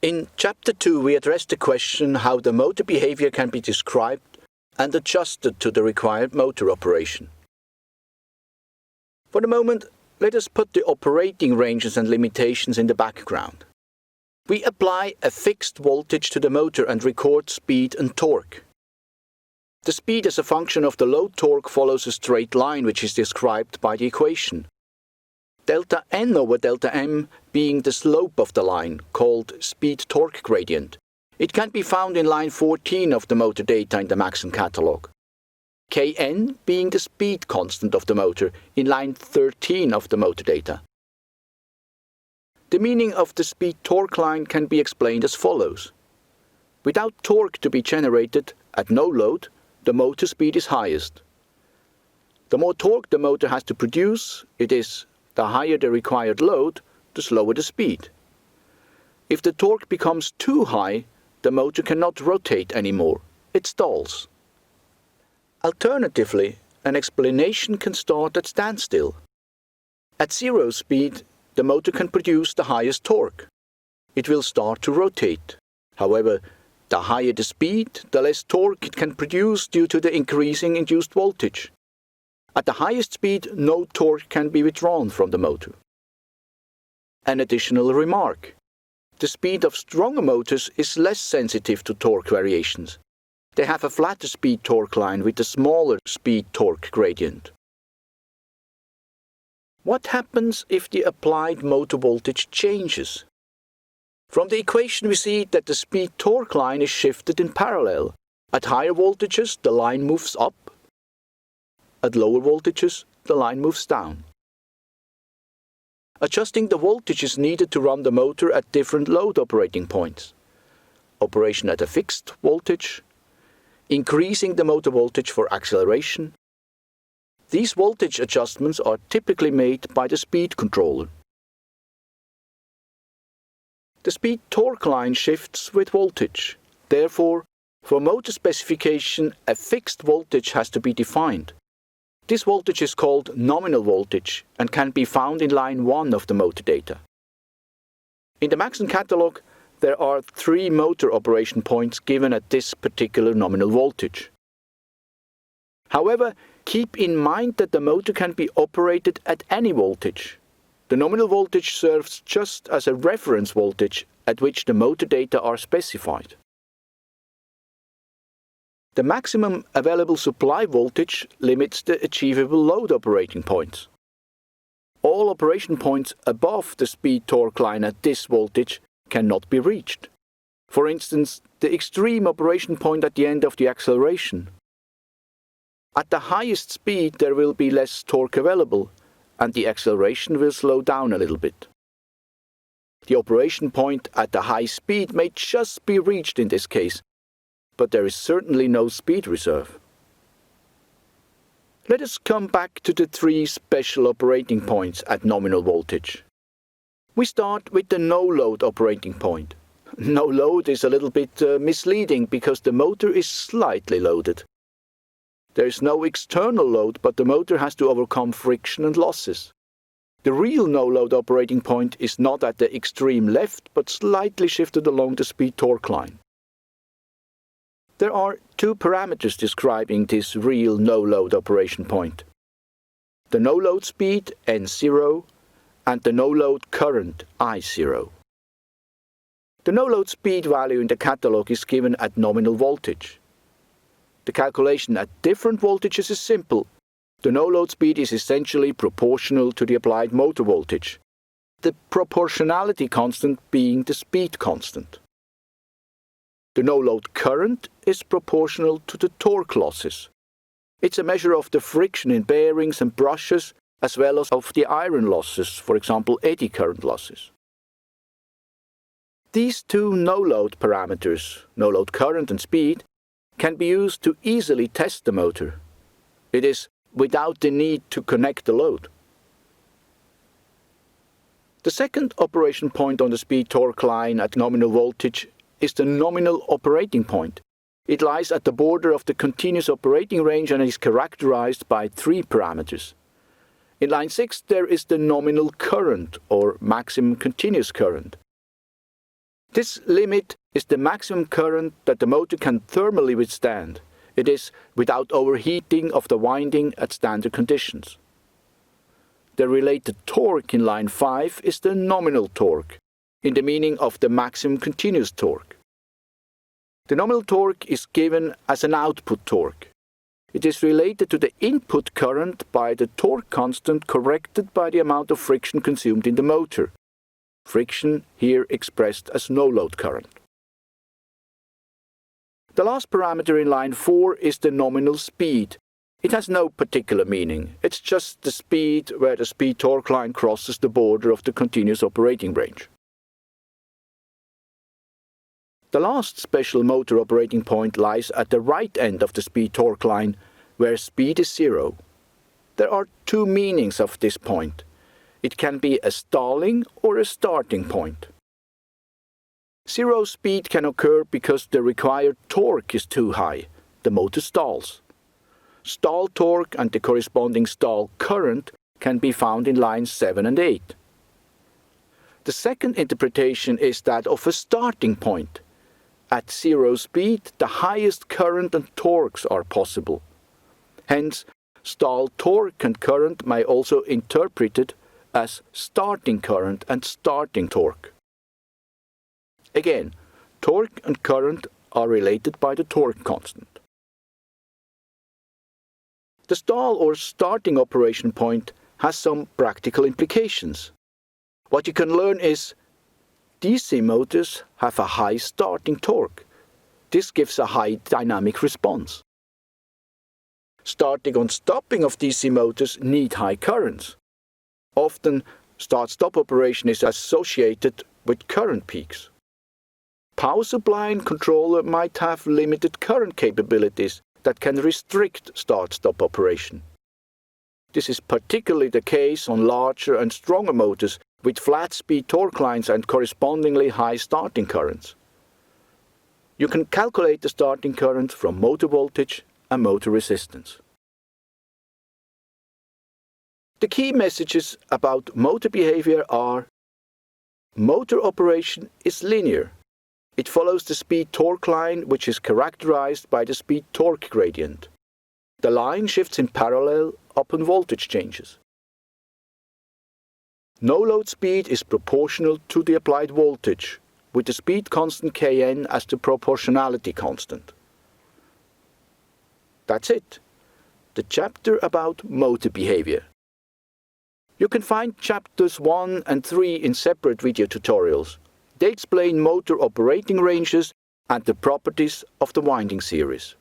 In Chapter 2 we addressed the question how the motor behavior can be described and adjusted to the required motor operation. For the moment, let us put the operating ranges and limitations in the background. We apply a fixed voltage to the motor and record speed and torque. The speed as a function of the load torque follows a straight line which is described by the equation. Delta n over delta m being the slope of the line, called speed-torque gradient. It can be found in line 14 of the motor data in the maxon catalog. Kn being the speed constant of the motor in line 13 of the motor data. The meaning of the speed-torque line can be explained as follows. Without torque to be generated at no load, the motor speed is highest. The more torque the motor has to produce, it is, the higher the required load, the slower the speed. If the torque becomes too high, the motor cannot rotate anymore. It stalls. Alternatively, an explanation can start at standstill. At zero speed, the motor can produce the highest torque. It will start to rotate. However, the higher the speed, the less torque it can produce due to the increasing induced voltage. At the highest speed, no torque can be withdrawn from the motor. An additional remark. The speed of stronger motors is less sensitive to torque variations. They have a flatter speed-torque line with a smaller speed-torque gradient. What happens if the applied motor voltage changes? From the equation we see that the speed-torque line is shifted in parallel. At higher voltages, the line moves up. At lower voltages, the line moves down. Adjusting the voltage is needed to run the motor at different load operating points. Operation at a fixed voltage, increasing the motor voltage for acceleration. These voltage adjustments are typically made by the speed controller. The speed-torque line shifts with voltage. Therefore, for motor specification, a fixed voltage has to be defined. This voltage is called nominal voltage and can be found in line 1 of the motor data. In the maxon catalog, there are 3 motor operation points given at this particular nominal voltage. However, keep in mind that the motor can be operated at any voltage. The nominal voltage serves just as a reference voltage at which the motor data are specified. The maximum available supply voltage limits the achievable load operating points. All operation points above the speed-torque line at this voltage cannot be reached. For instance, the extreme operation point at the end of the acceleration. At the highest speed there will be less torque available, and the acceleration will slow down a little bit. The operation point at the high speed may just be reached in this case, but there is certainly no speed reserve. Let us come back to the 3 special operating points at nominal voltage. We start with the no-load operating point. No load is a little bit misleading because the motor is slightly loaded. There is no external load, but the motor has to overcome friction and losses. The real no-load operating point is not at the extreme left, but slightly shifted along the speed-torque line. There are 2 parameters describing this real no-load operation point. The no-load speed, N0, and the no-load current, I0. The no-load speed value in the catalog is given at nominal voltage. The calculation at different voltages is simple. The no-load speed is essentially proportional to the applied motor voltage, the proportionality constant being the speed constant. The no-load current is proportional to the torque losses. It's a measure of the friction in bearings and brushes as well as of the iron losses, for example eddy current losses. These 2 no-load parameters, no-load current and speed, can be used to easily test the motor. It is without the need to connect the load. The second operation point on the speed-torque line at nominal voltage is the nominal operating point. It lies at the border of the continuous operating range and is characterized by 3 parameters. In line 6 there is the nominal current or maximum continuous current. This limit is the maximum current that the motor can thermally withstand. It is without overheating of the winding at standard conditions. The related torque in line 5 is the nominal torque, in the meaning of the maximum continuous torque. The nominal torque is given as an output torque. It is related to the input current by the torque constant corrected by the amount of friction consumed in the motor. Friction here expressed as no-load current. The last parameter in line 4 is the nominal speed. It has no particular meaning. It's just the speed where the speed-torque line crosses the border of the continuous operating range. The last special motor operating point lies at the right end of the speed-torque line, where speed is 0. There are two meanings of this point. It can be a stalling or a starting point. 0 speed can occur because the required torque is too high. The motor stalls. Stall torque and the corresponding stall current can be found in lines 7 and 8. The second interpretation is that of a starting point. At 0 speed, the highest current and torques are possible. Hence, stall torque and current may also be interpreted as starting current and starting torque. Again, torque and current are related by the torque constant. The stall or starting operation point has some practical implications. What you can learn is DC motors have a high starting torque. This gives a high dynamic response. Starting and stopping of DC motors need high currents. Often, start-stop operation is associated with current peaks. Power supply and controller might have limited current capabilities that can restrict start-stop operation. This is particularly the case on larger and stronger motors with flat-speed torque lines and correspondingly high starting currents. You can calculate the starting current from motor voltage and motor resistance. The key messages about motor behavior are: motor operation is linear. It follows the speed-torque line, which is characterized by the speed-torque gradient. The line shifts in parallel upon voltage changes. No-load speed is proportional to the applied voltage, with the speed constant Kn as the proportionality constant. That's it. The chapter about motor behavior. You can find chapters 1 and 3 in separate video tutorials. They explain motor operating ranges and the properties of the winding series.